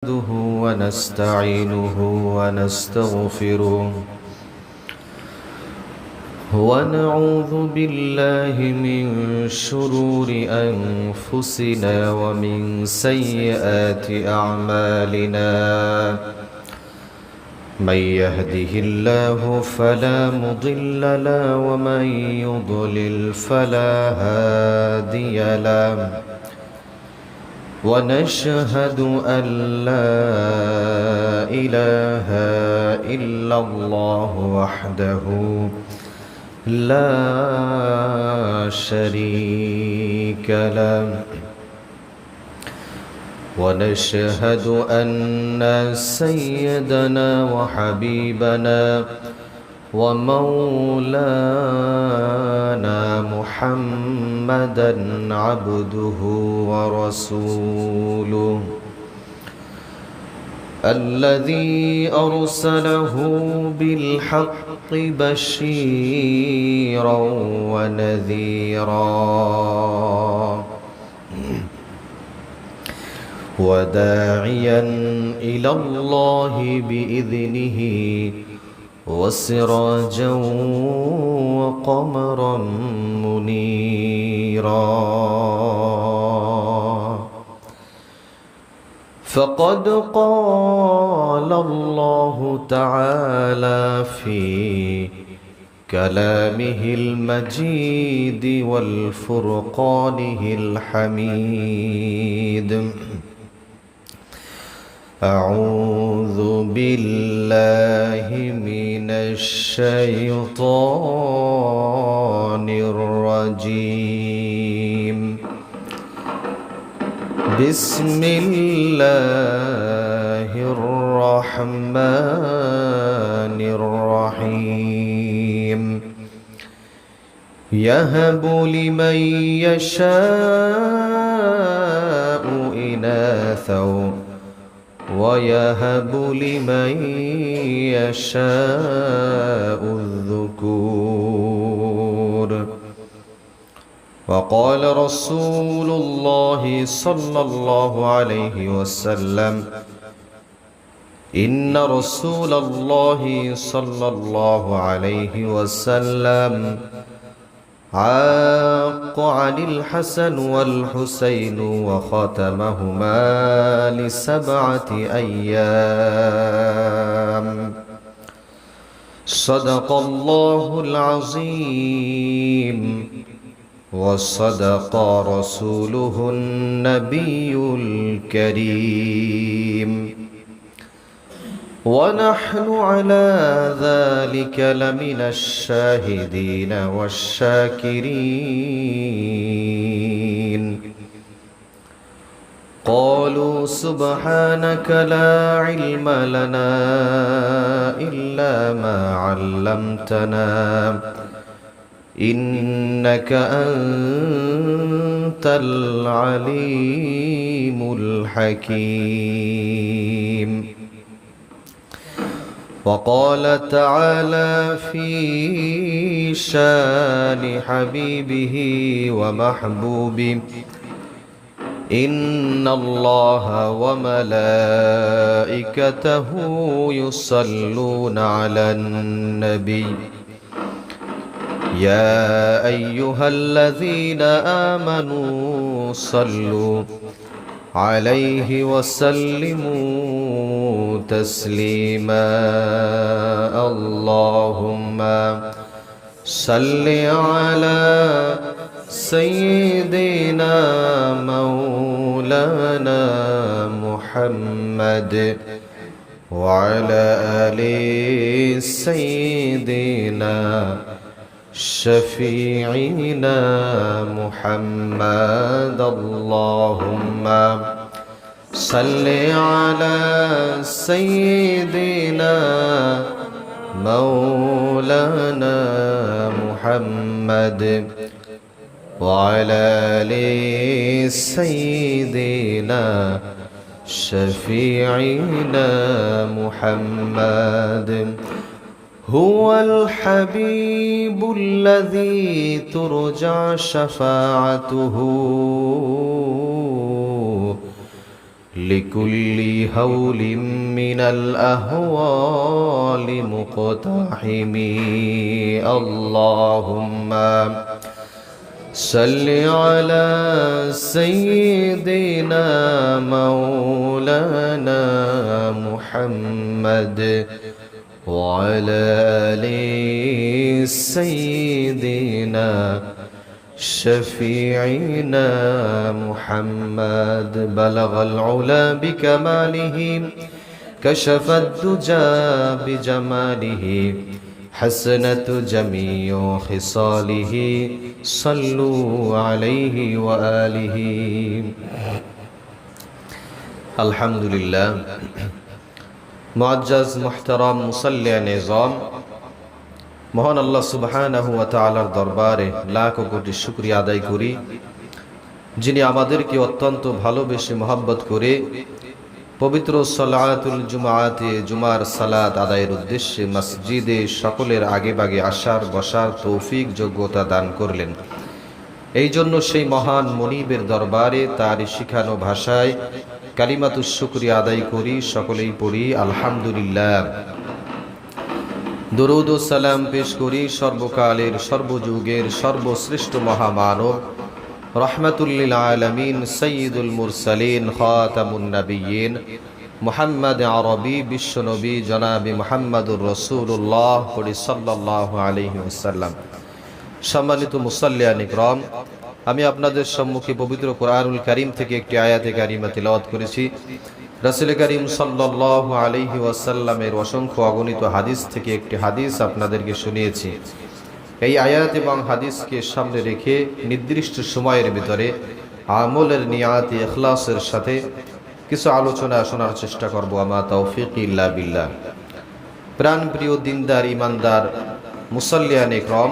نحمده ونستعينه ونستغفره ونعوذ بالله من شرور أنفسنا ومن سيئات أعمالنا من يهده الله فلا مضل له ومن يضلل فلا هادي له ونشهد أن لا إله إلا الله وحده لا شريك له ونشهد أن سيدنا وحبيبنا ومولانا محمدا عبده ورسوله الذي أرسله بالحق بشيرا ونذيرا وداعيا إلى الله بإذنه وسراجا وقمرا منيرا فقد قال الله تعالى في كلامه المجيد والفرقانه الحميد أعوذ بالله من الشيطان الرجيم بسم الله الرحمن الرحيم يهب لمن يشاء إناثا ويهب لمن يشاء الذكور وقال رسول الله صلى الله عليه وسلم إن رسول الله صلى الله عليه وسلم عاق عن الحسن والحسين وختمهما ل7 أيام صدق الله العظيم وصدق رسوله النبي الكريم ونحن على ذلك لمن الشاهدين والشاكرين قالوا سبحانك لا علم لنا إلا ما علمتنا إنك أنت العليم الحكيم وقال تعالى في شان حبيبه ومحبوبه إن الله وملائكته يصلون على النبي يا أيها الذين آمنوا صلوا عليه وسلموا تسليما اللهم صل على سيدنا مولانا محمد وعلى آل سيدنا شفيعنا محمد اللهم صل على سيدنا مولانا محمد وعلى آل سيدنا شفيعنا محمد هو الحبيب الذي ترجى شفاعته لكل هول من الأهوال مقتحم اللهم صل على سيدنا مولانا محمد وعلى آل سيدنا شفيعنا محمد بلغ العلا بكماله كشف الدجى بجماله حسنت جميع خصاله صلوا عليه وآله الحمد لله মুআজ্জাজ মুহতারাম মুসাল্লিয়ান নিজাম মহান আল্লাহ সুবহানাহু ওয়া তাআলার দরবারে লাখ কোটি শুকরিয়া আদায় করি যিনি আমাদেরকে অত্যন্ত ভালোবেসে মহব্বত করে পবিত্র সালাতুল জুমাতে জুমার সালাত আদায়ের উদ্দেশ্যে মসজিদে সকলের আগে বাগে আসার বসার তৌফিক যোগ্যতা দান করলেন। এই জন্য সেই মহান মনিবের দরবারে তার শিখানো ভাষায় কালিমাতুশ শুকরিয়া আদায় করি, সকলেই পড়ি আলহামদুলিল্লাহ। দরুদ ও সালাম পেশ করি সর্বকালের সর্বযুগের সর্বশ্রেষ্ঠ মহামানব রহমাতুল লিল আলামিন সাইয়্যিদুল মুরসালিন খাতামুন নবিয়্যিন মুহাম্মদ আরবি বিশ্বনবী জনাবে মুহাম্মদুর রাসূলুল্লাহ সাল্লাল্লাহু আলাইহি ওয়াসাল্লাম। সম্মানিত মুসাল্লিয়ান ইকরাম, আমি আপনাদের সম্মুখে পবিত্র কোরআনুল কারীম থেকে একটি আয়াতে কারিমা তিলাওয়াত করেছি। রাসূল করিম সাল্লাল্লাহু আলাইহি ওয়াসাল্লামের অসংখ্য অগণিত হাদিস থেকে একটি হাদিস আপনাদেরকে শুনিয়েছি। এই আয়াত এবং হাদিসকে সামনে রেখে নির্দিষ্ট সময়ের ভিতরে আমলের নিয়াত ইখলাসের সাথে কিছু আলোচনা শোনার চেষ্টা করব। আমা তৌফিক ইল্লা বিল্লাহ। প্রাণ প্রিয় দিনদার ইমানদার মুসাল্লিয়ান ইকরাম,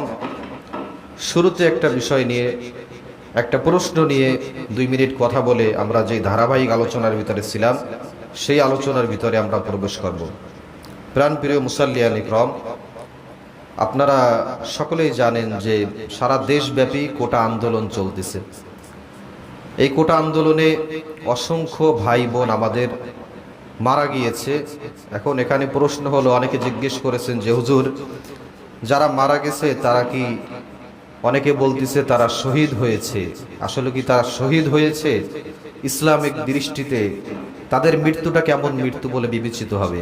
শুরুতে একটা বিষয় নিয়ে একটা প্রশ্ন নিয়ে 2 মিনিট কথা বলে আমরা যে ধারাবাহিক আলোচনার ভিতরে ছিলাম সেই আলোচনার ভিতরে আমরা প্রবেশ করব। প্রাণ প্রিয় মুসাল্লিয়ান ইকরাম, আপনারা সকলেই জানেন যে সারা দেশব্যাপী কোটা আন্দোলন চলতেছে। এই কোটা আন্দোলনে অসংখ্য ভাই বোন আমাদের মারা গিয়েছে। এখন এখানে প্রশ্ন হলো, অনেকে জিজ্ঞেস করেছেন যে হুজুর, যারা মারা গেছে তারা কি, অনেকে বলতেছে তারা শহীদ হয়েছে, আসলে কি তারা শহীদ হয়েছে? ইসলামিক দৃষ্টিতে তাদের মৃত্যুটা কেমন মৃত্যু বলে বিবেচিত হবে?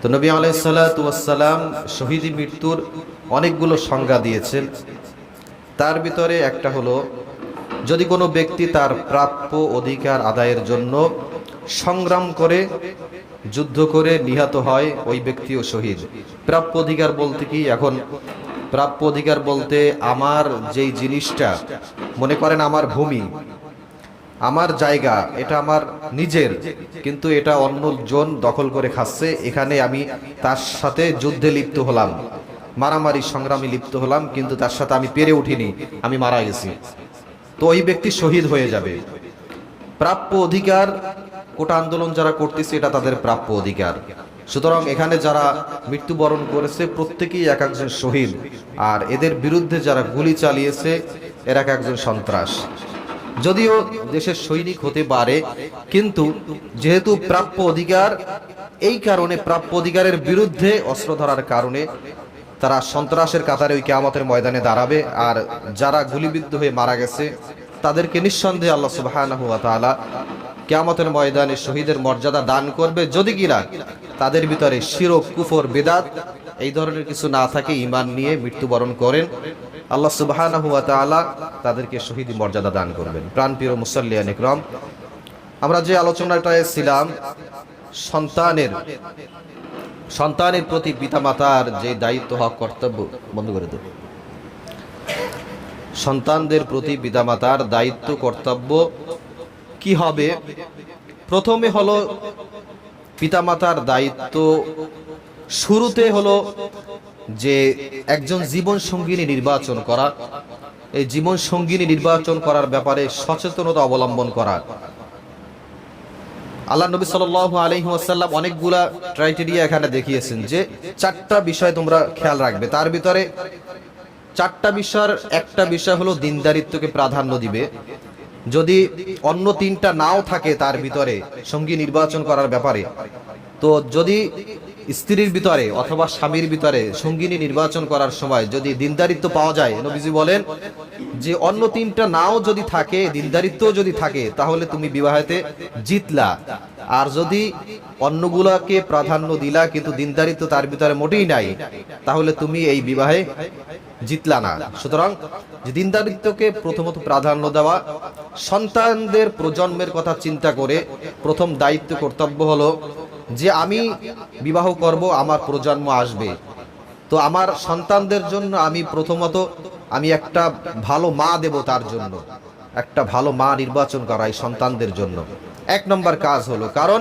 তো নবী আলাইহিস সালাতু ওয়াস সালাম শহীদি মৃত্যুর অনেকগুলো সংজ্ঞা দিয়েছেন। তার ভিতরে একটা হলো, যদি কোনো ব্যক্তি তার প্রাপ্য অধিকার আদায়ের জন্য সংগ্রাম করে যুদ্ধ করে নিহত হয়, ওই ব্যক্তিও শহীদ। প্রাপ্য অধিকার বলতে কি? এখন প্রাপ্য অধিকার বলতে আমার যেই জিনিসটা, মনে করেন আমার ভূমি, আমার জায়গা, এটা আমার নিজের, কিন্তু এটা অন্যজন দখল করে খাচ্ছে, এখানে আমি তার সাথে যুদ্ধে লিপ্ত হলাম, মারামারি সংগ্রামে লিপ্ত হলাম, কিন্তু তার সাথে আমি পেরে উঠিনি, আমি মারা গেছি, তো ওই ব্যক্তি শহীদ হয়ে যাবে। প্রাপ্য অধিকার, কোটা আন্দোলন যারা করতেছে এটা তাদের প্রাপ্য অধিকার। সুতরাং এখানে যারা মৃত্যুবরণ করেছে প্রত্যেকেই এক একজন শহীদ, আর এদের বিরুদ্ধে যারা গুলি চালিয়েছে এরা এক একজন সন্ত্রাস। যদিও দেশের সৈনিক হতে পারে, কিন্তু যেহেতু প্রাপ্য অধিকার, এই কারণে প্রাপ্য অধিকারের বিরুদ্ধে অস্ত্র ধরার কারণে তারা সন্ত্রাসের কাতারে ওই কিয়ামতের ময়দানে দাঁড়াবে। আর যারা গুলিবিদ্ধ হয়ে মারা গেছে তাদেরকে নিঃসন্দেহে আল্লাহ সুবহানাহু ওয়া তাআলা কিয়ামতের ময়দানে শহীদের মর্যাদা দান করবে, যদি কিনা তাদের ভিতরে শিরক, কুফর, বিদআত এই ধরনের কিছু না থাকে, ঈমান নিয়ে মৃত্যুবরণ করেন, আল্লাহ সুবহানাহু ওয়া তাআলা তাদেরকে শহীদি মর্যাদা দান করবেন। প্রাণপ্রিয় মুসাল্লিয়ান ইকরাম, আমরা যে আলোচনাটায় ছিলাম, সন্তানের প্রতি পিতামাতার যে দায়িত্ব, হক, কর্তব্য, বন্ধ করে দেব, সন্তানদের প্রতি পিতামাতার দায়িত্ব কর্তব্য কি হবে? প্রথমে হলো পিতামাতার দায়িত্ব, শুরুতে হলো যে একজন জীবন সঙ্গিনী নির্বাচন করা। এই জীবন সঙ্গিনী নির্বাচন করার ব্যাপারে সচেতনতা অবলম্বন করা। আল্লাহ নবী সাল্লাল্লাহু আলাইহি ওয়াসাল্লাম অনেকগুলা ক্রাইটেরিয়া এখানে দেখিয়েছেন যে 4টা বিষয় তোমরা খেয়াল রাখবে। তার ভিতরে 4টা বিষয়ের একটা বিষয় হলো দিনদারিত্বকে প্রাধান্য দিবে। যদি অন্য তিনটা নাও থাকে তার ভিতরে সঙ্গী নির্বাচন করার ব্যাপারে, তো যদি স্ত্রীর ভিতরে অথবা স্বামীর ভিতরে সঙ্গিনী নির্বাচন করার সময় যদি দিনদারিত্ব পাওয়া যায়, নবীজি বলেন যে অন্য তিনটা নাও যদি থাকে, দিনদারিত্ব যদি থাকে, তাহলে তুমি বিবাহেতে জিতলা। আর যদি অন্যগুলাকে প্রাধান্য দিলা কিন্তু দিনদারিত্ব তার ভিতরে মোটেই নাই, তাহলে তুমি এই বিবাহে জিতলা না। সুতরাং যে দিনদারিত্বকে প্রথমত প্রাধান্য দেওয়া, সন্তানদের প্রজন্মের কথা চিন্তা করে প্রথম দায়িত্ব কর্তব্য হলো যে আমি বিবাহ করব, আমার প্রজন্ম আসবে, তো আমার সন্তানদের জন্য আমি প্রথমত আমি একটা ভালো মা দেব, তার জন্য একটা ভালো মা নির্বাচন করা এই সন্তানদের জন্য এক নম্বর কাজ হলো। কারণ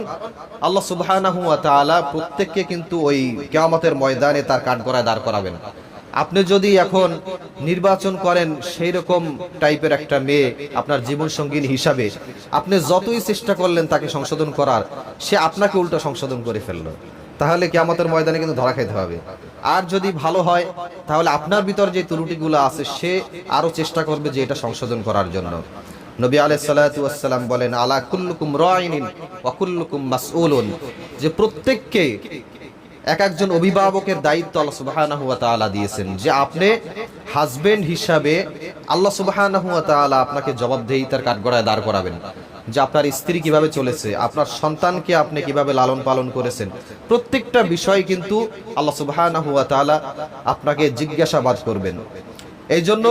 আল্লাহ সুবহানাহু ওয়া তাআলা প্রত্যেককে কিন্তু ওই কিয়ামতের ময়দানে তার কাঠগড়ায় দাঁড় করাবেন। আপনি যদি এখন নির্বাচন করেন সেই রকম টাইপের একটা মেয়ে আপনার জীবন সঙ্গিনী হিসাবে, আপনি যতই চেষ্টা করলেন তাকে সংশোধন করার, সে আপনাকে উল্টো সংশোধন করে ফেললো, তাহলে কিয়ামতের ময়দানে কিন্তু ধরা খাইতে হবে। আর যদি ভালো হয় তাহলে আপনার ভিতর যে ত্রুটিগুলো আছে সে আরো চেষ্টা করবে যে এটা সংশোধন করার জন্য। নবী আলাইহিস সালাতু ওয়াস সালাম বলেন, আলা কুল্লুকুম রাইন ওয়া কুল্লুকুম মাসউলুন, যে প্রত্যেককে এক একজন অভিভাবকের দায়িত্ব আল্লাহ সুবহানাহু ওয়া তাআলা দিয়েছেন, যে আপনি হাজবেন্ড হিসাবে আল্লাহ সুবহানাহু ওয়া তাআলা আপনাকে জবাবদিহিতার কাঠগড়ায় দাঁড় করাবেন, যে আপনার স্ত্রী কিভাবে চলেছে, আপনার সন্তানকে আপনি কিভাবে লালন পালন করেছেন, প্রত্যেকটা বিষয় কিন্তু আল্লাহ সুবহানাহু ওয়া তাআলা আপনাকে জিজ্ঞাসাবাদ করবেন। এই জন্য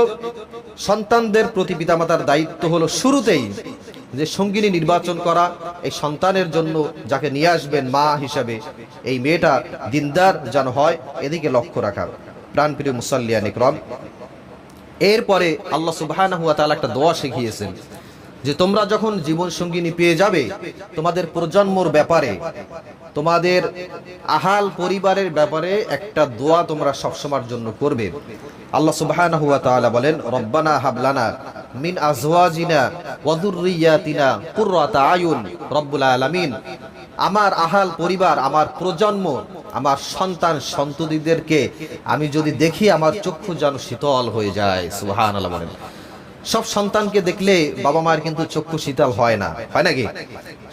সন্তানদের প্রতি পিতামাতার দায়িত্ব হলো শুরুতেই যে সঙ্গিনী নির্বাচন করা, এই সন্তানের জন্য যাকে নিয়ে আসবেন মা হিসাবে এই মেয়েটা দিনদার যেন হয়, এদিকে লক্ষ্য রাখা। প্রাণপ্রিয় মুসাল্লিয়ান ইকরাম, এরপরে আল্লাহ সুবহানাহু ওয়া তাআলা একটা দোয়া শিখিয়েছেন যে তোমরা যখন জীবন সঙ্গিনী পেয়ে যাবে, তোমাদের প্রজন্মর ব্যাপারে, তোমাদের আহাল পরিবারের ব্যাপারে একটা দোয়া তোমরা সবসময়ের জন্য করবে। আল্লাহ সুবহানাহু ওয়া তাআলা বলেন, রব্বানা হাবলানা মিন আজওয়াজিনা ওয়া যুররিয়াতিনা কুররাতা আয়ুন রব্বুল আলামিন, আমার আহাল পরিবার, আমার প্রজন্ম, আমার সন্তান সন্ততিদেরকে আমি যদি দেখি আমার চক্ষু যেন শীতল হয়ে যায়। সুবহানাল্লাহ বলেন। সব সন্তানকে দেখলে বাবা মায়ের কিন্তু চক্ষু শীতল হয় না, হয় নাকি?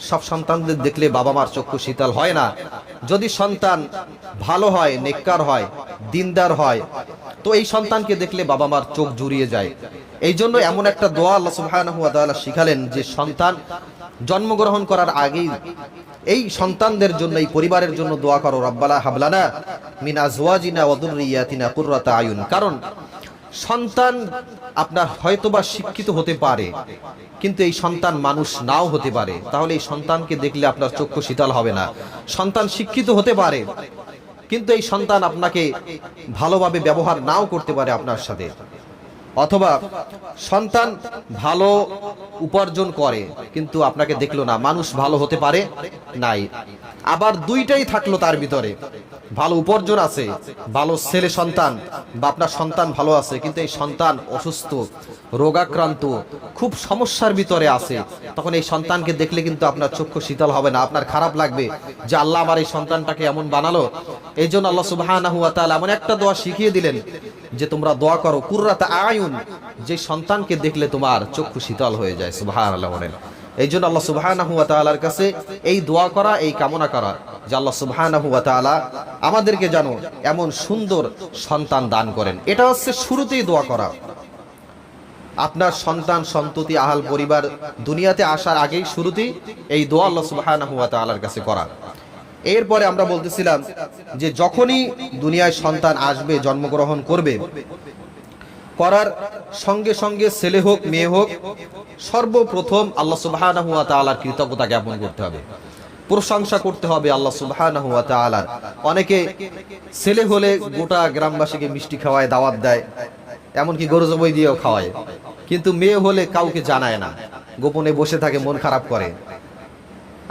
সব সন্তানদের দেখলে বাবা মার চক্ষু শীতল হয় না। যদি সন্তান ভালো হয়, নেককার হয়, দিনদার হয়, তো এই সন্তানকে দেখলে বাবা মার চোখ জুড়িয়ে যায়। এই জন্য এমন একটা দোয়া আল্লাহ সুবহানাহু ওয়া তাআলা শিখালেন যে সন্তান জন্মগ্রহণ করার আগেই এই সন্তানদের জন্য, এই পরিবারের জন্য দোয়া করো, রব্বানা হাবলানা মিন আজওয়াজিনা ওয়া যুররিয়াতিনা কুররাতা আয়ুন। কারণ সন্তান আপনার হয়তোবা শিক্ষিত হতে পারে, কিন্তু এই সন্তান মানুষ নাও হতে পারে, তাহলে এই সন্তানকে দেখলে আপনার চক্ষু শীতল হবে না। সন্তান শিক্ষিত হতে পারে, কিন্তু এই সন্তান আপনাকে ভালোভাবে ব্যবহার নাও করতে পারে আপনার সাথে, অথবা সন্তান ভালো উপার্জন করে কিন্তু আপনাকে দেখলো না, মানুষ ভালো হতে পারে নাই। আবার দুইটাই থাকলো তার ভিতরে, ভালো উপার্জন আছে, ভালো ছেলে সন্তান বা আপনার সন্তান ভালো আছে, কিন্তু এই সন্তান অসুস্থ, রোগাক্রান্ত, খুব সমস্যার ভিতরে আছে, তখন এই সন্তানকে দেখলে কিন্তু আপনার চক্ষু শীতল হবে না, আপনার খারাপ লাগবে যে আল্লাহ আমার এই সন্তানটাকে এমন বানালো। এই জন্য আল্লাহ সুবহানাহু ওয়া তাআলা এমন একটা দোয়া শিখিয়ে দিলেন যে তোমরা দোয়া করো কুররাতা আয়ুন, যে সন্তানকে দেখলে তোমার চক্ষু শীতল হয়ে যায়। সুবহানাল্লাহ বলেন। এই জন্য আল্লাহ সুবহানাহু ওয়া তাআলার কাছে এই দোয়া করা, এই কামনা করা যে আল্লাহ সুবহানাহু ওয়া তাআলা আমাদেরকে যেন এমন সুন্দর সন্তান দান করেন। এটা হচ্ছে শুরুতেই দোয়া করা। আপনার সন্তান সন্ততি আহাল পরিবার দুনিয়াতে আসার আগেই শুরুতেই এই দোয়া আল্লাহ সুবহানাহু ওয়া তাআলার কাছে করা। এরপরে আমরা বলতেছিলাম যে যখনই দুনিয়ায় সন্তান আসবে, জন্মগ্রহণ করবে, করার সঙ্গে সঙ্গে ছেলে হোক মেয়ে হোক, সর্বপ্রথম আল্লাহ সুবহানাহু ওয়া তাআলার কৃতজ্ঞতা জ্ঞাপন করতে হবে, প্রশংসা করতে হবে আল্লাহ সুবহানাহু ওয়া তাআলার। অনেকে ছেলে হলে গোটা গ্রামবাসীকে মিষ্টি খাওয়ায়, দাওয়াত দেয়, এমনকি গরু জবাই দিয়েও খাওয়ায়, কিন্তু মেয়ে হলে কাউকে জানায় না, গোপনে বসে থাকে, মন খারাপ করে।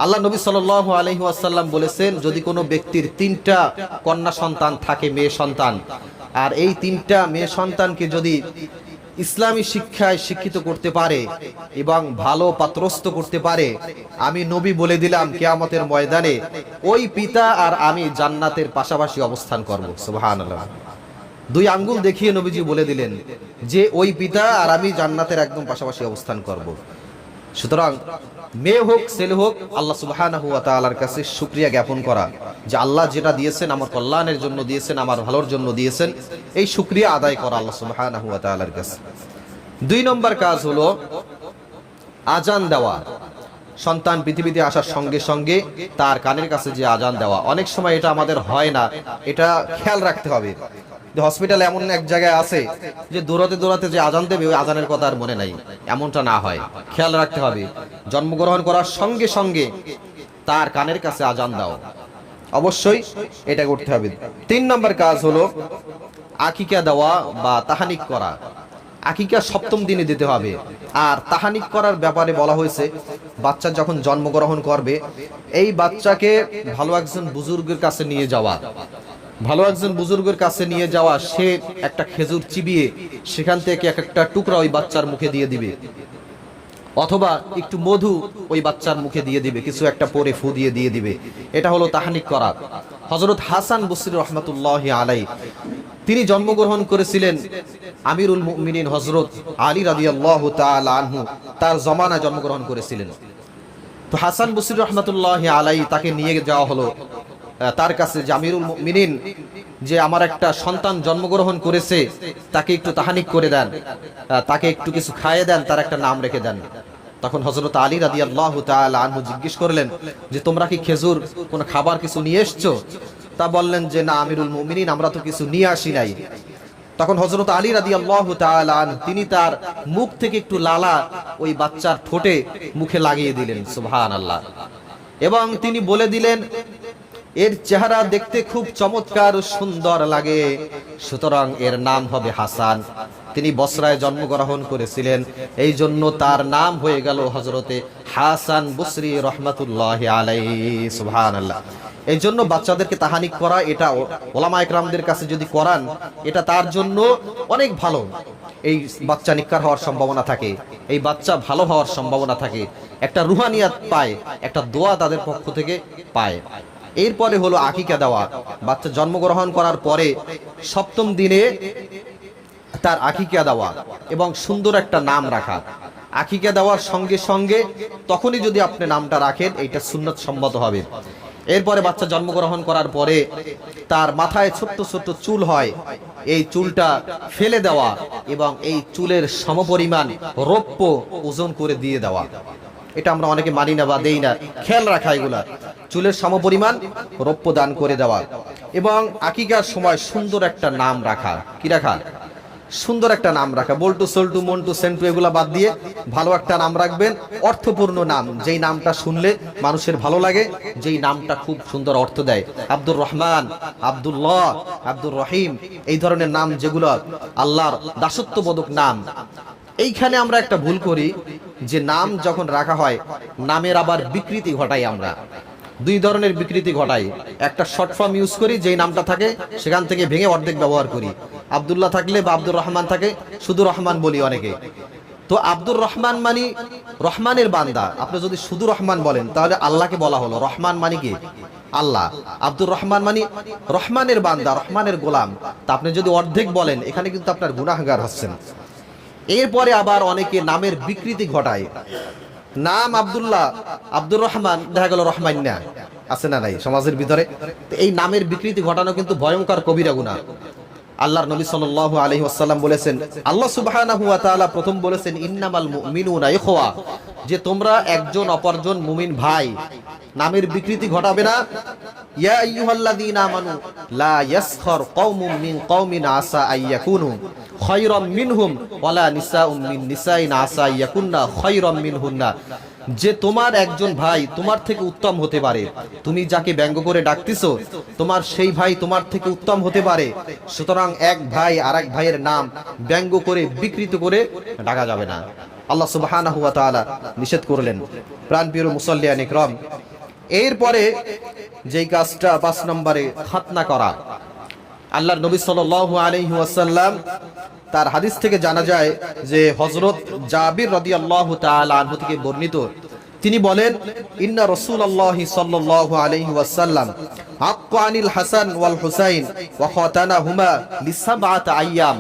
আল্লাহ নবী সাল্লাল্লাহু আলাইহি ওয়াসাল্লাম বলেছেন, যদি কোনো ব্যক্তির 3টা কন্যা সন্তান থাকে, মেয়ে সন্তান, আর এই 3টা মেয়ে সন্তানকে যদি ইসলামী শিক্ষায় শিক্ষিত করতে পারে এবং ভালো পাত্রস্থ করতে পারে, আমি নবী বলে দিলাম কিয়ামতের ময়দানে ওই পিতা আর আমি জান্নাতের পাশাপাশি অবস্থান করব। সুবহানাল্লাহ। 2 আঙ্গুল দেখিয়ে নবীজি বলে দিলেন যে ওই পিতা আর আমি জান্নাতের একদম পাশাপাশি অবস্থান করব। সুতরাং মেয়ে হোক ছেলে হোক আল্লাহ সুবহানাহু ওয়া তাআলার কাছে শুকরিয়া জ্ঞাপন করা যে আল্লাহ যেটা দিয়েছেন আমার কল্যাণের জন্য দিয়েছেন, আমার ভালোর জন্য দিয়েছেন, এই শুকরিয়া আদায় করা আল্লাহ সুবহানাহু ওয়া তাআলার কাছে। 2 নম্বর কাজ হলো আজান দেওয়া। সন্তান পৃথিবীতে আসার সঙ্গে সঙ্গে তার কানের কাছে যে আজান দেওয়া, অনেক সময় এটা আমাদের হয় না, এটা খেয়াল রাখতে হবে। হসপিটালে এমন এক জায়গায় আছে যে দৌড়াতে দৌড়াতে যে আজান দেবে ওই আজানের কথা আর মনে নাই, এমনটা না হয়, খেয়াল রাখতে হবে। জন্মগ্রহণ করার সঙ্গে সঙ্গে তার কানের কাছে আজান দাও, অবশ্যই এটা করতে হবে। 3 নম্বর কাজ হলো আকিকা দেওয়া বা তাহানিক করা। আকিকা 7ম দিনে দিতে হবে। আর তাহানিক করার ব্যাপারে বলা হয়েছে বাচ্চা যখন জন্মগ্রহণ করবে এই বাচ্চাকে ভালো একজন বুজুর্গের কাছে নিয়ে যাওয়া, ভালো একজন বুজুর্গের কাছে নিয়ে যাওয়া, সে একটা খেজুর চিবিয়ে সেখান থেকে একটা টুকরা ওই বাচ্চার মুখে দিয়ে দিবে, অথবা একটু মধু ওই বাচ্চার মুখে দিয়ে দিবে, কিছু একটা পরে ফু দিয়ে দিবে। এটা হলো তাহানিক করা। হযরত হাসান বসরি রহমাতুল্লাহি আলাইহি তিনি জন্মগ্রহণ করেছিলেন আমিরুল মুমিনিন হযরত আলী রাদিয়াল্লাহু তাআলা আনহু, তার জমানায় জন্মগ্রহণ করেছিলেন। তো হাসান বসরি রহমাতুল্লাহি আলাইহি তাকে নিয়ে যাওয়া হলো তার কাছে যে আমিরুল মুমিনিন, যে আমার একটা সন্তান জন্মগ্রহণ করেছে, তাকে একটু তাহানিক করে দেন, তাকে একটু কিছু খাইয়ে দেন, তার একটা নাম রেখে দেন। তখন হযরত আলী রাদিয়াল্লাহু তাআলা আনহু জিজ্ঞেস করলেন যে তোমরা কি খেজুর কোন খাবার কিছু নিয়ে এসছো? তা বললেন যে না আমিরুল মুমিনিন, আমরা তো কিছু নিয়ে আসি নাই। তখন হযরত আলী রাদিয়াল্লাহু তাআলা আনহু তিনি তার মুখ থেকে একটু লালা ওই বাচ্চার ঠোঁটে মুখে লাগিয়ে দিলেন, সুবহানাল্লাহ, এবং তিনি বলে দিলেন এর চেহারা দেখতে খুব চমৎকার সুন্দর লাগে, সুতরাং এর নাম হবে হাসান। তিনি বসরায় জন্মগ্রহণ করেছিলেন, এই জন্য তার নাম হয়ে গেল হযরতে হাসান বসরি রহমাতুল্লাহি আলাইহি, সুবহানাল্লাহ। এই জন্য বাচ্চাদেরকে তাহানিক করা, এটা ওলামা ইকরামদের কাছে যদি করান এটা তার জন্য অনেক ভালো। এই বাচ্চা নিকার হওয়ার সম্ভাবনা থাকে, এই বাচ্চা ভালো হওয়ার সম্ভাবনা থাকে, একটা রুহানিয়াত পায়, একটা দোয়া তাদের পক্ষ থেকে পায়। এরপরে হলো আকিকা দেওয়া। বাচ্চা জন্মগ্রহণ করার পরে 7ম দিনে তার আকিকা দেওয়া এবং সুন্দর একটা নাম রাখা। আকিকা দেওয়ার সঙ্গে সঙ্গে তখনই যদি আপনি নামটা রাখেন এইটা সুন্নত সম্মত হবে। এরপরে বাচ্চা জন্মগ্রহণ করার পরে তার মাথায় ছোট্ট ছোট্ট চুল হয়, এই চুলটা ফেলে দেওয়া এবং এই চুলের সমপরিমাণ রৌপ্য ওজন করে দিয়ে দেওয়া। এটা আমরা অনেকে মানি না বা দেই না, খেয়াল রাখা এগুলা। চুলের সমপরিমাণ রৌপ্য দান করে দেওয়া এবং আকিকার সময় সুন্দর একটা নাম রাখা। কি রাখা? সুন্দর একটা নাম রাখা। বল্টু সল্টু মন্টু সেন্টু এগুলা বাদ দিয়ে ভালো একটা নাম রাখবেন, অর্থপূর্ণ নাম, যেই নামটা শুনলে মানুষের ভালো লাগে, যেই নামটা খুব সুন্দর অর্থ দেয়। আব্দুর রহমান, আব্দুল্লাহ, আব্দুর রহিম, এই ধরনের নাম যেগুলো আল্লাহর দাসত্ববোধক নাম। এইখানে আমরা একটা ভুল করি যে নাম যখন রাখা হয় নামের আবার বিকৃতি ঘটাই। আমরা 2 ধরনের বিকৃতি ঘটাই। একটা শর্ট ফর্ম ইউজ করি, যেই নামটা থাকে সেখান থেকে ভেঙে অর্ধেক ব্যবহার করি। আব্দুল্লাহ থাকলে বা আব্দুর রহমান থাকে শুধু রহমান বলি অনেকে। তো আব্দুর রহমান মানে রহমানের বান্দা। আপনি যদি শুধু রহমান বলেন তাহলে আল্লাহকে বলা হলো। রহমান মানে কি? আল্লাহ। আব্দুর রহমান মানে রহমানের বান্দা, রহমানের গোলাম। তা আপনি যদি অর্ধেক বলেন এখানে কিন্তু আপনার গুনাহগার হচ্ছেন। এরপরে আবার অনেকে নামের বিকৃতি ঘটায়। নাম আব্দুল্লাহ, আব্দুর রহমান, দেখা গেল রহমান না, আছে না নাই সমাজের ভিতরে? এই নামের বিকৃতি ঘটানো কিন্তু ভয়ঙ্কর কবিরা গুনাহ। আল্লাহর নবী সাল্লাল্লাহু আলাইহি ওয়াসাল্লাম বলেছেন, আল্লাহ সুবহানাহু ওয়া তাআলা প্রথম বলেছেন ইন্নামাল মুমিনুনা ইখওয়া, যে তোমরা একজন অপরজন মুমিন ভাই। নামের বিকৃতি ঘটাবে না। ইয়া আইয়ুহাল্লাযীনা আমানু লা ইয়াসখার কওমুম মিন কওমিন আসা আইয়াকুনু খায়রাম মিনহুম ওয়ালা নিসাউম মিন নিসাইন আসা আইয়াকুননা খায়রাম মিনহুন্না, যে তোমার একজন ভাই তোমার থেকে উত্তম হতে পারে। তুমি যাকে ব্যঙ্গ করে ডাকতেছো তোমার সেই ভাই তোমার থেকে উত্তম হতে পারে। সুতরাং এক ভাই আরেক ভাইয়ের নাম ব্যঙ্গ করে বিকৃত করে ডাকা যাবে না। আল্লাহ সুবহানাহু ওয়া তাআলা নিষেধ করলেন। প্রাণপ্রিয় মুসাল্লিয়ান ইকরাম, এরপরে যেই কাজটা 5 নম্বরে খাতনা করা। আল্লাহর নবী সাল্লাল্লাহু আলাইহি ওয়াসাল্লাম তার হাদিস থেকে জানা যায় যে হযরত জাবির রাদিয়াল্লাহু তাআলা আনহু থেকে বর্ণিত, তিনি বলেন ইন্না রাসূলুল্লাহি সাল্লাল্লাহু আলাইহি ওয়াসাল্লাম আক্কানিল হাসান ওয়াল হুসাইন ওয়া খাতানাহুমা লিসাবআতি আইয়াম,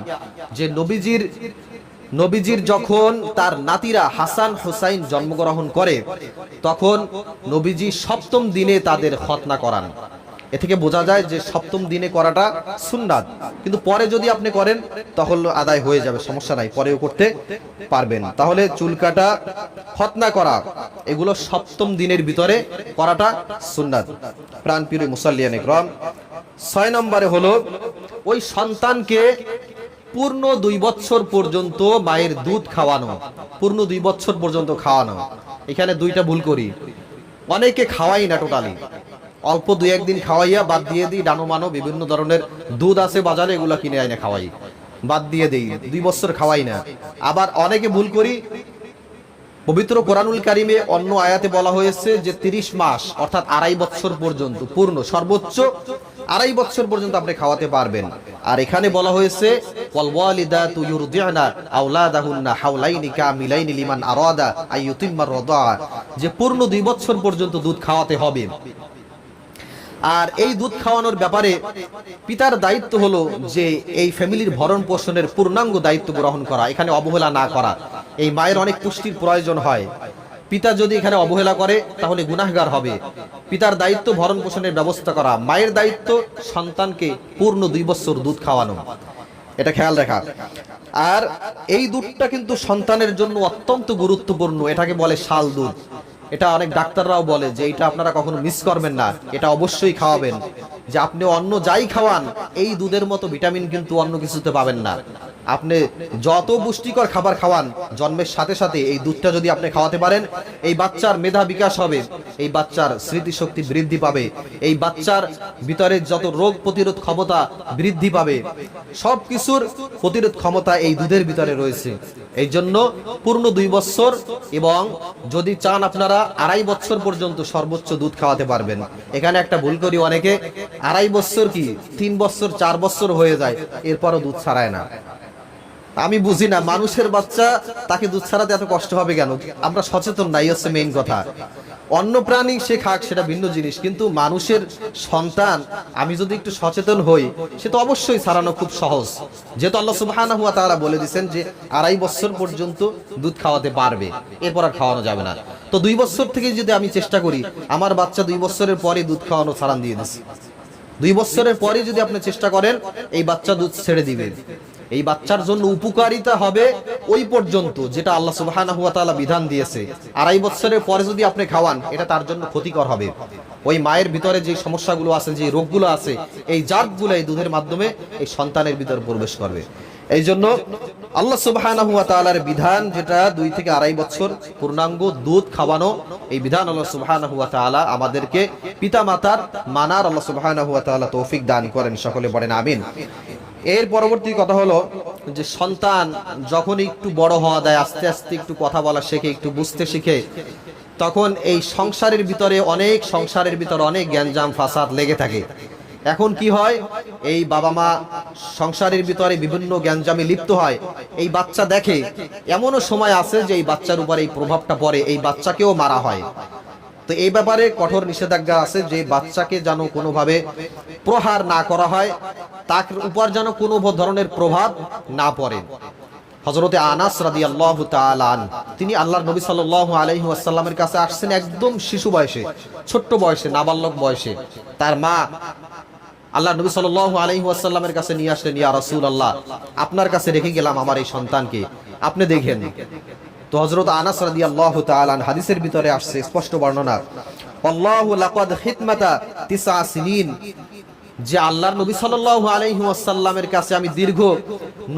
যে নবীজির নবীজির যখন তার নাতিরা হাসান হুসাইন জন্মগ্রহণ করে তখন নবীজি সপ্তম দিনে তাদের খতনা করান। এ থেকে বোঝা যায় যে সপ্তম দিনে করাটা সুন্নাত, কিন্তু পরে যদি আপনি করেন তখন আদায় হয়ে যাবে, সমস্যা নাই, পরেও করতে পারবেন। তাহলে চুল কাটা, খতনা করা এগুলো সপ্তম দিনের ভিতরে করাটা সুন্নাত। প্রাণপ্রিয় মুসাল্লিয়ান ইকরাম, 6 নম্বরে হলো ওই সন্তানকে পূর্ণ 2 বছর পর্যন্ত মায়ের দুধ খাওয়ানো, পূর্ণ 2 বছর পর্যন্ত খাওয়ানো। এখানে 2টা ভুল করি, অনেকে খাওয়াই না, টোটালি অল্প 2-1 দিন খাওয়াইয়া বাদ দিয়ে দিই। ডানো মানো বিভিন্ন ধরনের দুধ আছে বাজারে, এগুলা কিনে আইনে খাওয়াই, বাদ দিয়ে দিই, 2 বছর খাওয়াই না। আবার অনেকে ভুল করি, পবিত্র কোরআনুল কারিমে অন্য আয়াতে বলা হয়েছে যে 30 মাস অর্থাৎ 2.5 বছর পর্যন্ত, পূর্ণ সর্বোচ্চ 2.5 বছর পর্যন্ত আপনি খাওয়াতে পারবেন। আর এখানে বলা হয়েছে ওয়াল ওয়ালিদাতু ইউরদি'না আওলাদাহুন্না হাওলাইনি কামিলাইনি লিমান আরাদা আইয়ুতিম্মার রাদা, যে পূর্ণ 2 বছর পর্যন্ত দুধ খাওয়াতে হবে। আর এই দুধ খাওয়ানোর ব্যাপারে পিতার দায়িত্ব হলো যে এই ফ্যামিলির ভরণ পোষণের পূর্ণাঙ্গ দায়িত্ব গ্রহণ করা, এখানে অবহেলা না করা। এই মায়ের অনেক পুষ্টির প্রয়োজন হয়, পিতা যদি এখানে অবহেলা করে তাহলে গুনাহগার হবে। পিতার দায়িত্ব ভরণ পোষণের ব্যবস্থা করা, মায়ের দায়িত্ব সন্তানকে পূর্ণ 2 বছর দুধ খাওয়ানো, এটা খেয়াল রাখা। আর এই দুধটা কিন্তু সন্তানের জন্য অত্যন্ত গুরুত্বপূর্ণ, এটাকে বলে শাল দুধ। এটা অনেক ডাক্তাররাও বলে যে এটা আপনারা কখনো মিস করবেন না, এটা অবশ্যই খাওয়াবেন। যে আপনি অন্য যাই খাওয়ান, এই দুধের মতো ভিটামিন কিন্তু অন্য কিছুতে পাবেন না। আপনি যত পুষ্টিকর খাবার খাওয়ান, জন্মের সাথে সাথে এই দুধটা যদি আপনি খাওয়াতে পারেন, এই বাচ্চার মেধা বিকাশ হবে, এই বাচ্চার স্মৃতিশক্তি বৃদ্ধি পাবে, এই বাচ্চার ভিতরে যত রোগ প্রতিরোধ ক্ষমতা বৃদ্ধি পাবে, সব কিছুর প্রতিরোধ ক্ষমতা এই দুধের ভিতরে রয়েছে। এই জন্য পূর্ণ 2 বছর, এবং যদি চান আপনারা 2.5 বছর পর্যন্ত সর্বোচ্চ দুধ খাওয়াতে পারবেন। এখানে একটা ভুল করি অনেকে, 2.5 বছর কি 3 বছর 4 বছর হয়ে যায়, এরপরও দুধ ছাড়ায় না। আমি বুঝি না, মানুষের বাচ্চা, তাকে দুধ ছাড়াতে এত কষ্ট হবে কেন? আমরা সচেতন নাই, হচ্ছে মেইন কথা। অন্য প্রাণী সে খাক সেটা ভিন্ন জিনিস, কিন্তু মানুষের সন্তান আমি যদি একটু সচেতন হই, সে তো অবশ্যই ছাড়ানো খুব সহজ, যেহেতু আল্লাহ সুবহানাহু ওয়া তাআলা বলে দিয়েছেন যে 2.5 বছর পর্যন্ত দুধ খাওয়াতে পারবে, এরপর আর খাওয়ানো যাবে না। তো 2 বছর থেকে যদি আমি চেষ্টা করি, আমার বাচ্চা 2 বছরের পরে দুধ খাওয়ানো ছাড়ান দিয়ে দিচ্ছে, 2 বছরের পরে যদি আপনি চেষ্টা করেন, এই বাচ্চা দুধ ছেড়ে দিবে। এই বাচ্চার জন্য উপকারিতা হবে ওই পর্যন্ত যেটা আল্লাহ সুবহানাহু ওয়া তাআলা বিধান দিয়েছে। 2.5 বছরের পরে যদি আপনি খাওয়ান, এটা তার জন্য ক্ষতিকর হবে। ওই মায়ের ভিতরে যে সমস্যাগুলো আছে, যে রোগগুলো আছে, এই জাতগুলো এই দুধের মাধ্যমে এই সন্তানের ভিতরে প্রবেশ করবে। এই জন্য আল্লাহ সুবহানাহু ওয়া তাআলার বিধান যেটা 2 থেকে 2.5 বছর পূর্ণাঙ্গ দুধ খাওয়ানো, এই বিধান আল্লাহ সুবহানাহু ওয়া তাআলা আমাদেরকে পিতামাতার মানার আল্লাহ সুবহানাহু ওয়া তাআলা তৌফিক দান করেন, সকলে বলেন আমিন। এর পরবর্তী কথা হলো যে সন্তান যখন একটু বড় হওয়া দেয়, আস্তে আস্তে একটু কথা বলা শেখে, একটু বুঝতে শিখে, তখন এই সংসারের ভিতরে অনেক গ্যাঞ্জাম ফাসাদ লেগে থাকে। এখন কি হয়, এই বাবা মা সংসারের ভিতরে বিভিন্ন গ্যাঞ্জামে লিপ্ত হয়, এই বাচ্চা দেখে, এমনও সময় আছে যে এই বাচ্চার উপর এই প্রভাবটা পড়ে, এই বাচ্চাকেও মারা হয়। তো এই ব্যাপারে কঠোর নিষেধাজ্ঞা আছে যে বাচ্চাকে যেন কোনোভাবে প্রহার না করা হয়, তার উপর যেন কোনো ধরনের প্রভাব না পড়ে। হযরতে আনাস রাদিয়াল্লাহু তাআলা আনহু, তিনি আল্লাহর নবী সাল্লাল্লাহু আলাইহি ওয়াসাল্লামের কাছে আসছেন একদম শিশু বয়সে, ছোট্ট বয়সে, নাবালক বয়সে। তার মা আল্লাহর নবী সাল্লাল্লাহু আলাইহি ওয়াসাল্লামের কাছে নিয়ে আসলেন, ইয়া রাসূলুল্লাহ, আপনার কাছে রেখে গেলাম আমার এই সন্তানকে, আপনি দেখেন। তো হযরত আনাস রাদিয়াল্লাহু তাআলা আনহু, হাদিসের ভিতরে আসছে স্পষ্ট বর্ণনা, আল্লাহু লাকাদ খিদমাতা 9 সিনিন, যে আল্লাহর নবী সাল্লাল্লাহু আলাইহি ওয়াসাল্লামের কাছে আমি দীর্ঘ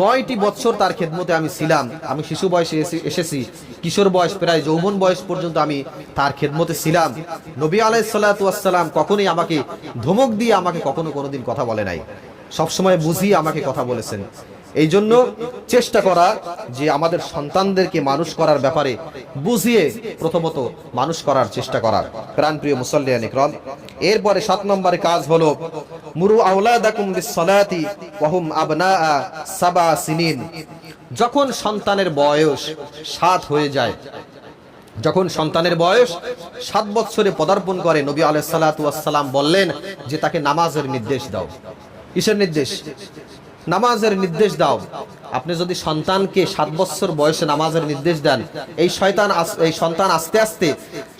9টি বছর তার খেদমতে আমি ছিলাম। আমি শিশু বয়সে এসেছি, কিশোর বয়স প্রায় যৌবন বয়স পর্যন্ত আমি তার খেদমতে ছিলাম। নবী আলাইহিস সালাতু ওয়াস সালাম কখনোই আমাকে ধমক দিয়ে আমাকে কোনোদিন কথা বলে নাই, সবসময় বুঝিয়ে আমাকে কথা বলেছেন। এই জন্য চেষ্টা করা যে আমাদের সন্তানদেরকে মানুষ করার ব্যাপারে বুঝিয়ে প্রথমত মানুষ করার চেষ্টা করা। প্রাণপ্রিয় মুসাল্লিয়ান ইকরাম, এরপরে 7 নম্বরে কাজ হলো মুরু আওলাদাকুম বিসসালাতি ওয়া হুম আবনাআ 7 সিনিন। যখন সন্তানের বয়স 7 হয়ে যায়, যখন সন্তানের বয়স 7 বছরে পদার্পণ করে, নবী আলাইহিস সালাতু ওয়াস সালাম বললেন যে তাকে নামাজের নির্দেশ দাও। কিসের নির্দেশ? নামাজের নির্দেশ দাও। আপনি যদি সন্তানকে 7 বছর বয়সে নামাজের নির্দেশ দেন, এই সন্তান আস্তে আস্তে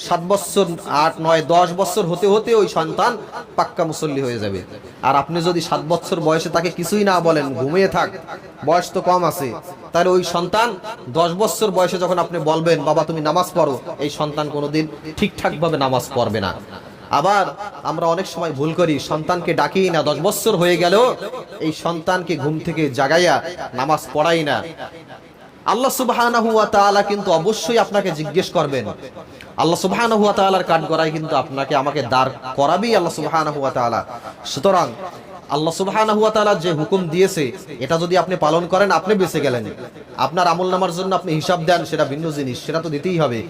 7 বছর 8 9 10 বছর হতে হতে ওই সন্তান পাক্কা মুসল্লি হয়ে যাবে। আর আপনি যদি 7 বছর বয়সে তাকে কিছুই না বলেন, ঘুমিয়ে থাক, বয়স তো কম আছে, তাহলে ওই সন্তান 10 বছর বয়সে যখন আপনি বলবেন বাবা তুমি নামাজ পড়ো, এই সন্তান কোনোদিন ঠিকঠাকভাবে নামাজ পড়বে না। আবার আমরা অনেক সময় ভুল করি, সন্তানকে ডাকি না, 10 বছর হয়ে গেল এই সন্তানকে ঘুম থেকে জাগাইয়া নামাজ পড়াই না। আল্লাহ সুবহানাহু ওয়া তাআলা কিন্তু অবশ্যই আপনাকে জিজ্ঞেস করবেন। আল্লাহ সুবহানাহু ওয়া তাআলার কাঠগড়ায় কিন্তু আপনাকে আমাকে দাঁড় করাবেই আল্লাহ সুবহানাহু ওয়া তাআলা। সুতরাং আল্লাহ সুবহানাহু ওয়া তাআলা যে হুকুম দিয়েছে এটা যদি আপনি পালন করেন আপনি বেঁচে গেলেন। আপনার আমলনামার জন্য আপনি হিসাব দেন সেটা ভিন্ন জিনিস, সেটা তো দিতেই হবে।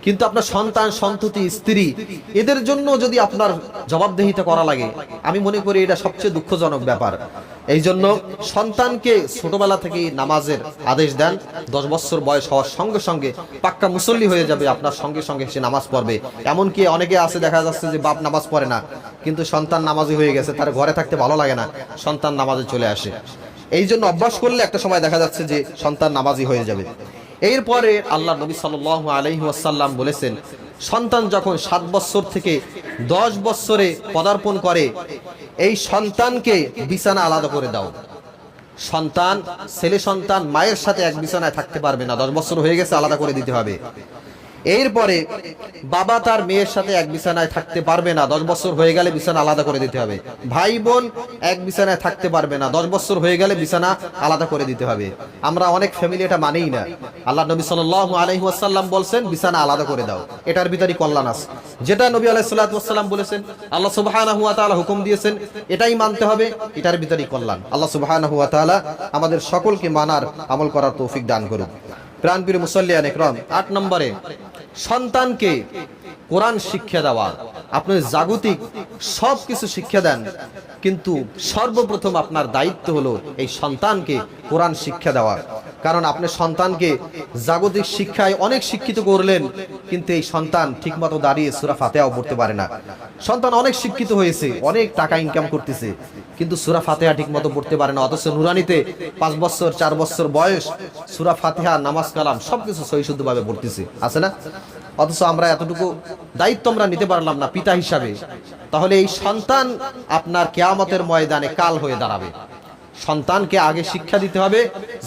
কিন্তু আপনার সন্তান সন্ততি স্ত্রী এদের জন্য যদি আপনার জবাবদিহিতা করা লাগে, আমি মনে করি এটা সবচেয়ে দুঃখজনক ব্যাপার। এই জন্য সন্তানকে ছোটবেলা থেকেই নামাজের আদেশ দেন। 10 বছর বয়স হওয়ার সঙ্গে সঙ্গে পাক্কা মুসল্লি হয়ে যাবে, আপনার সঙ্গে সঙ্গে সে নামাজ পড়বে। এমনকি অনেকে আছে দেখা যাচ্ছে যে বাপ নামাজ পড়ে না কিন্তু সন্তান নামাজি হয়ে গেছে, তার ঘরে থাকতে ভালো লাগে না, সন্তান নামাজে চলে আসে। এই জন্য অভ্যাস করলে একটা সময় দেখা যাচ্ছে যে সন্তান নামাজি হয়ে যাবে। এরপরে আল্লাহ নবী সাল্লাল্লাহু আলাইহি ওয়াসাল্লাম বলেছেন, সন্তান যখন 7 বছর থেকে 10 বছরে পদার্পণ করে এই সন্তানকে বিছানা আলাদা করে দাও। সন্তান ছেলে সন্তান মায়ের সাথে এক বিছানায় থাকতে পারবে না, 10 বছর হয়ে গেছে, আলাদা করে দিতে হবে। এরপরে বাবা তার মেয়ের সাথে এক বিছানায় থাকতে পারবে না, 10 বছর হয়ে গেলে বিছানা আলাদা করে দিতে হবে। ভাই বোন এক বিছানায় থাকতে পারবে না, 10 বছর হয়ে গেলে বিছানা আলাদা করে দিতে হবে। আমরা অনেক ফ্যামিলি এটা মানেই না। আল্লাহ নবী সাল্লাল্লাহু আলাইহি ওয়াসাল্লাম বলছেন বিছানা আলাদা করে দাও, এটার ভিতরই কল্যাণ আছে। যেটা নবী আলাইহিস সালাতু ওয়াসসালাম বলেছেন, আল্লাহ সুবহানাহু ওয়া তাআলা হুকুম দিয়েছেন, এটাই মানতে হবে, এটার ভিতরই কল্যাণ। আল্লাহ সুবহানাহু ওয়া তাআলা আমাদের সকলকে মানার আমল করার তৌফিক দান করুন। প্রাণপ্রিয় মুসল্লিয়ান ইকরাম, 8 নম্বরে সন্তানকে কোরআন শিক্ষা দেওয়া। আপনি জাগতিক সব কিছু শিক্ষা দেন, কিন্তু সর্বপ্রথম আপনার দায়িত্ব হলো এই সন্তানকে কোরআন শিক্ষা দেওয়া। কারণ আপনি সন্তানকে জাগতিক শিক্ষায় অনেক শিক্ষিত করলেন, কিন্তু এই সন্তান ঠিকমতো দাঁড়িয়ে সূরা ফাতিহাও পড়তে পারে না। সন্তান অনেক শিক্ষিত হয়েছে, অনেক টাকা ইনকাম করতেছে, কিন্তু সূরা ফাতিহা ঠিকমতো পড়তে পারে না। অথচ নুরানিতে 5 বছর 4 বছর বয়স সূরা ফাতিহা, নামাজ কালাম সবকিছু সহি শুদ্ধভাবে পড়তেছে, আছে না? অথচ আমরা এতটুকু দায়িত্ব আমরা নিতে পারলাম না পিতা হিসাবে। তাহলে এই সন্তান আপনার কিয়ামতের ময়দানে কাল হয়ে দাঁড়াবে। সন্তানকে আগে শিক্ষা দিতে হবে।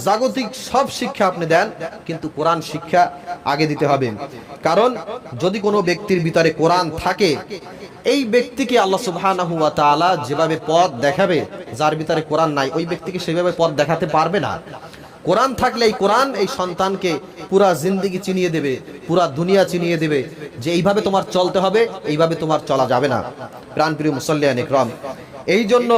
জাগতিক সব শিক্ষা আপনি দেন, কিন্তু কোরআন শিক্ষা আগে দিতে হবে। কারণ যদি কোনো ব্যক্তির ভিতরে কোরআন থাকে, এই ব্যক্তিকে আল্লাহ সুবহানাহু ওয়া তাআলা যেভাবে পথ দেখাবে, যার ভিতরে কোরআন নাই ওই ব্যক্তিকে সেভাবে পথ দেখাতে পারবে না। কোরআন থাকলে এই কোরআন এই সন্তানকে পুরা জিন্দেগি চিনিয়ে দেবে, পুরা দুনিয়া চিনিয়ে দেবে, যে এইভাবে তোমার চলতে হবে, এইভাবে তোমার চলা যাবে না। প্রাণপ্রিয় মুসল্লিয়ান ইকরাম, এই জন্য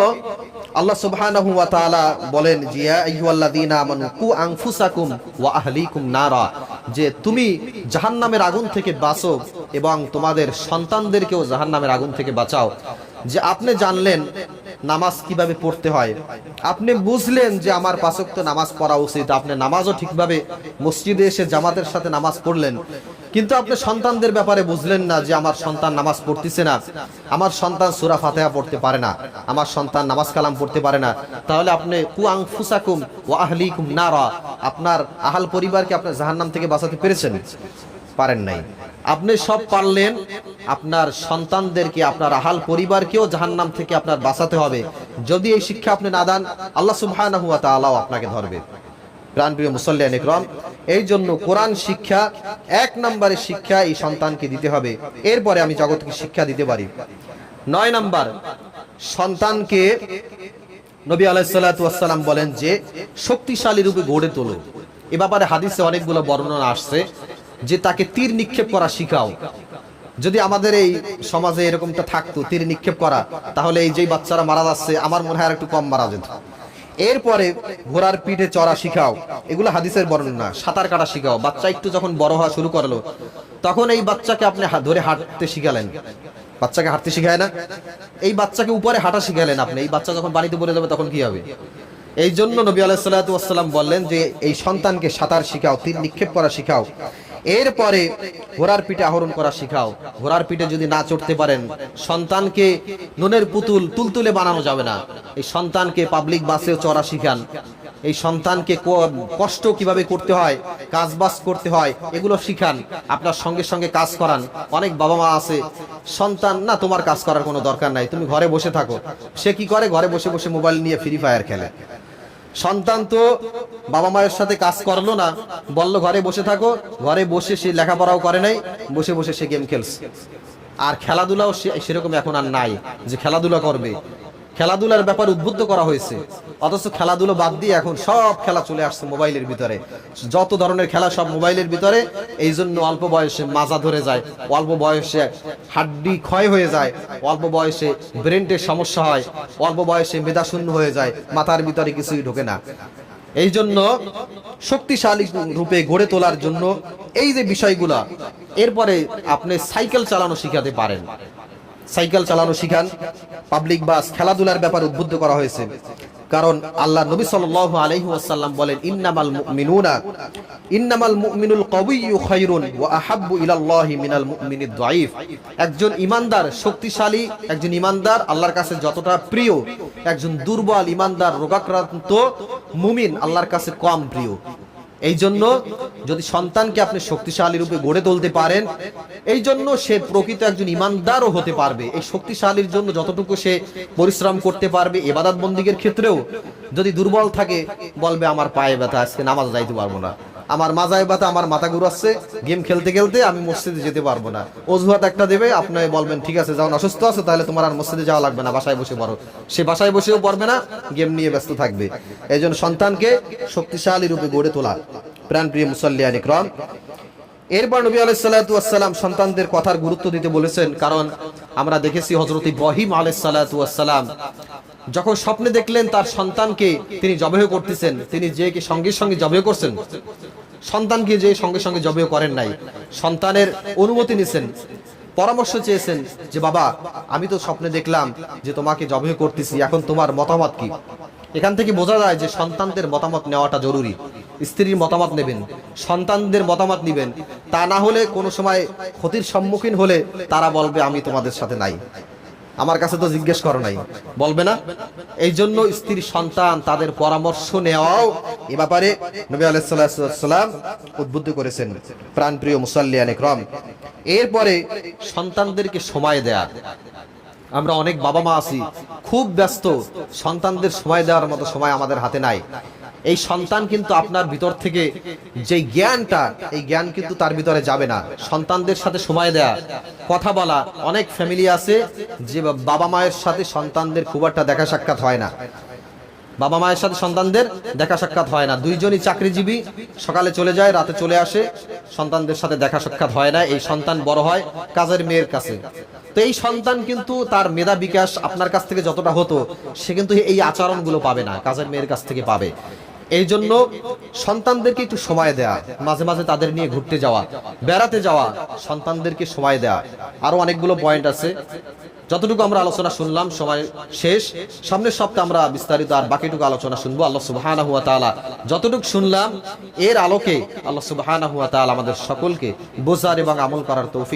আল্লাহ সুবহানাহু ওয়া তাআলা বলেন, জিয়া আইয়ুহাল্লাযীনা আমানু কু আনফুসাকুম ওয়া আহলিকুম নারা, যে তুমি জাহান্নামের আগুন থেকে বাঁচো এবং তোমাদের সন্তানদেরকেও জাহান্নামের আগুন থেকে বাঁচাও। যে আপনি জানলেন নামাজ কিভাবে পড়তে হয়, আপনি বুঝলেন যে আমার 5 ওয়াক্ত নামাজ পড়া উচিত, আপনি নামাজও ঠিকভাবে মসজিদে এসে জামাতের সাথে নামাজ পড়লেন, কিন্তু আপনি সন্তানদের ব্যাপারে বুঝলেন না যে আমার সন্তান নামাজ পড়তেছে না, আমার সন্তান সূরা ফাতিহা পড়তে পারে না, আমার সন্তান নামাজ কালাম পড়তে পারে না, তাহলে আপনি কু আনফুসাকুম ওয়া আহলিকুম নারা, আপনার আহাল পরিবারকে আপনি জাহান্নাম থেকে বাঁচাতে পেরেছেন? পারেন নাই। আপনি সব পারলেন, আপনার সন্তানদেরকে, আপনার আহাল পরিবারকেও জাহান্নাম থেকে আপনার বাঁচাতে হবে। যদি এই শিক্ষা আপনি না দেন, আল্লাহ সুবহানাহু ওয়া তাআলাও আপনাকে ধরবে। প্রাণপ্রিয় মুসল্লিয়ান ইকরাম, এই জন্য কোরআন শিক্ষা 1 নম্বরের শিক্ষা এই সন্তানকে দিতে হবে। এরপরে আমি জগৎকে শিক্ষা দিতে পারি। 9 নম্বর, সন্তানকে নবী আলাইহিস সালাতু ওয়াস সালাম বলেন যে শক্তিশালী রূপে গড়ে তোলো। এ ব্যাপারে হাদিসে অনেকগুলো বর্ণনা আসছে যে তাকে তীর নিক্ষেপ করা শিখাও। যদি আমাদের এই সমাজে এরকমটা থাকতো, তীর নিক্ষেপ করা, তাহলে এই যে বাচ্চারা মারা যাচ্ছে আমার মনে হয় আর একটু কম মারা যেত। এরপরে ঘোড়ার পিঠে চড়া শিখাও, এগুলো হাদিসের বর্ণনা। সাঁতার কাটা শিখাও, বাচ্চা একটু যখন বড় হওয়া শুরু করলো তখন এই বাচ্চাকে আপনি ধরে হাঁটতে শিখালেন। বাচ্চাকে হাঁটতে শিখায় না, এই বাচ্চাকে উপরে হাঁটা শিখালেন আপনি। এই বাচ্চা যখন বাড়িতে পড়ে যাবে তখন কি হবে? এই জন্য নবী আলাইহিস সালাতু ওয়াস সালাম বললেন যে এই সন্তানকে সাঁতার শিখাও, তীর নিক্ষেপ করা শিখাও। এরপরে ঘোড়ার পিঠে আরোহণ করা শিখাও। ঘোড়ার পিঠে যদি না চড়তে পারেন, সন্তানকে নুনের পুতুল তুলতুলে বানানো যাবে না। এই সন্তানকে পাবলিক বাসেও চড়া শিখান। এই সন্তানকে কষ্ট কিভাবে করতে হয়, কাজবাজ করতে হয়, এগুলো শিখান, আপনার সঙ্গে সঙ্গে কাজ করান। অনেক বাবা মা আছে, সন্তান না তোমার কাজ করার কোনো দরকার নাই, তুমি ঘরে বসে থাকো। সে কি করে, ঘরে বসে বসে মোবাইল নিয়ে ফ্রি ফায়ার খেলে। সন্তান তো বাবা মায়ের সাথে কাজ করলো না, বললো ঘরে বসে থাকো, ঘরে বসে সে লেখাপড়াও করে নাই, বসে বসে সে গেম খেলছে। আর খেলাধুলাও সেরকম এখন আর নাই যে খেলাধুলা করবে। খেলাধুলার ব্যাপারে উদ্বুদ্ধ করা হয়েছে, অথচ খেলাধুলো বাদ দিয়ে এখন সব খেলা চলে আসছে মোবাইলের ভিতরে। যত ধরনের খেলা সব মোবাইলের ভিতরে। এই জন্য অল্প বয়সে মাজা ধরে যায়, অল্প বয়সে হাড্ডি ক্ষয় হয়ে যায়, অল্প বয়সে ব্রেনের সমস্যা হয়, অল্প বয়সে মেধাশূন্য হয়ে যায়, মাথার ভিতরে কিছুই ঢোকে না। এই জন্য শক্তিশালী রূপে গড়ে তোলার জন্য এই যে বিষয়গুলা, এরপরে আপনি সাইকেল চালানো শিখাতে পারেন। সাইকেল চালানো শিখান, পাবলিক বাস, খেলাধুলার ব্যাপারে উদ্বুদ্ধ করা হয়েছে। কারণ আল্লাহ নবী সাল্লাল্লাহু আলাইহি ওয়াসাল্লাম বলেন, ইন্নামাল মুমিনুল কওয়িয়্যু খায়রুন ওয়া আহাব্বু ইলাল্লাহি মিনাল মুমিনিদ দাঈফ। একজন ঈমানদার শক্তিশালী, একজন ঈমানদার আল্লাহর কাছে যতটা প্রিয়, একজন দুর্বল ঈমানদার রোগাক্রান্ত মুমিন আল্লাহর কাছে কম প্রিয়। এই জন্য যদি সন্তানকে আপনি শক্তিশালী রূপে গড়ে তুলতে পারেন, এই জন্য সে প্রকৃত একজন ঈমানদারও হতে পারবে। এই শক্তিশালীর জন্য যতটুকু সে পরিশ্রম করতে পারবে, ইবাদত বন্দিগের ক্ষেত্রেও যদি দুর্বল থাকে, বলবে আমার পায়ে ব্যথা, আজকে নামাজ যাইতে পারবো না, আমার মাজায় ব্যথা, আমার মাথা ঘুরাচ্ছে, গেম খেলতে খেলতে আমি মসজিদে যেতে পারবো না। অজুহাত একটা দেবে, আপনি বলবেন ঠিক আছে যাও, অসুস্থ আছে তাহলে তোমার আর মসজিদে যাওয়া লাগবে না, বাসায় বসে পড়ো। সে বাসায় বসেও পড়বে না, গেম নিয়ে ব্যস্ত থাকবে। এই জন্য সন্তানকে শক্তিশালী রূপে গড়ে তোলা। প্রাণপ্রিয় মুসাল্লিয়ান ইকরাম, এরপর নবী আলাইহিস সালাতু ওয়াস সালাম সন্তানদের কথার গুরুত্ব দিতে বলেছেন। কারণ আমরা দেখেছি হযরত ইব্রাহিম আলাইহিস সালাতু ওয়াস সালাম যখন স্বপ্নে দেখলেন তার সন্তানকে তিনি জবেহ করতেছেন, তিনি যে সঙ্গে সঙ্গে জবেহ করছেন, সন্তানকে যে সঙ্গে সঙ্গে জবেহ করেন নাই, সন্তানের অনুমতি নিয়েছেন, পরামর্শ চেয়েছেন যে বাবা আমি তো স্বপ্নে দেখলাম যে তোমাকে জবেহ করতেছি, এখন তোমার মতামত কি। এখান থেকে বোঝা যায় যে সন্তানদের মতামত নেওয়াটা জরুরি। স্ত্রীর মতামত নেবেন, সন্তানদের মতামত নেবেন, তা না হলে কোনো সময় ক্ষতির সম্মুখীন হলে তারা বলবে আমি তোমাদের সাথে নাই, আমার কাছে তো জিজ্ঞেস করো নাই, বলবে না। এই জন্য স্ত্রী সন্তান তাদের পরামর্শ নেওয়াও এ ব্যাপারে নবী আলাইহিস সালাতু ওয়াস সালাম উদ্বুদ্ধ করেছেন। প্রাণপ্রিয় মুসাল্লিয়ান ইকরাম, এরপরে সন্তানদেরকে সময় দেয়া। আমরা অনেক বাবা মা আছি খুব ব্যস্ত, সন্তানদের সময় দেওয়ার মতো সময় আমাদের হাতে নাই। এই সন্তান কিন্তু আপনার ভিতর থেকে যে জ্ঞানটা, এই জ্ঞান কিন্তু তার ভিতরে যাবে না। সন্তানদের সাথে সময় দেয়া, কথা বলা। অনেক ফ্যামিলি আছে যে বাবা মায়ের সাথে সন্তানদের খুব একটা দেখা সাক্ষাৎ হয় না, বাবা মায়ের সাথে সন্তানদের দেখা সাক্ষাৎ হয় না। দুইজনই চাকরিজীবী, সকালে চলে যায় রাতে চলে আসে, সন্তানদের সাথে দেখা সাক্ষাৎ হয় না। এই সন্তান বড় হয় কাজের মেয়ের কাছে। তো এই সন্তান কিন্তু তার মেধা বিকাশ আপনার কাছ থেকে যতটা হতো, সে কিন্তু এই আচরণগুলো পাবে না, কাজের মেয়ের কাছ থেকে পাবে। এই জন্য সন্তানদেরকে একটু সময় দেয়া, মাঝে মাঝে তাদের নিয়ে ঘুরতে যাওয়া, বেড়াতে যাওয়া, সন্তানদেরকে সময় দেয়া। আরো অনেকগুলো পয়েন্ট আছে, যতটুকু আমরা আলোচনা শুনলাম সময় শেষ, সামনের সপ্তাহে আমরা বিস্তারিত আর বাকিটুকু আলোচনা শুনবো। আল্লাহ সুবহানাহু ওয়া তাআলা যতটুকু শুনলাম এর আলোকে আল্লাহ সুবহানাহু ওয়া তাআলা আমাদের সকলকে বোঝার এবং আমল করার তৌফিক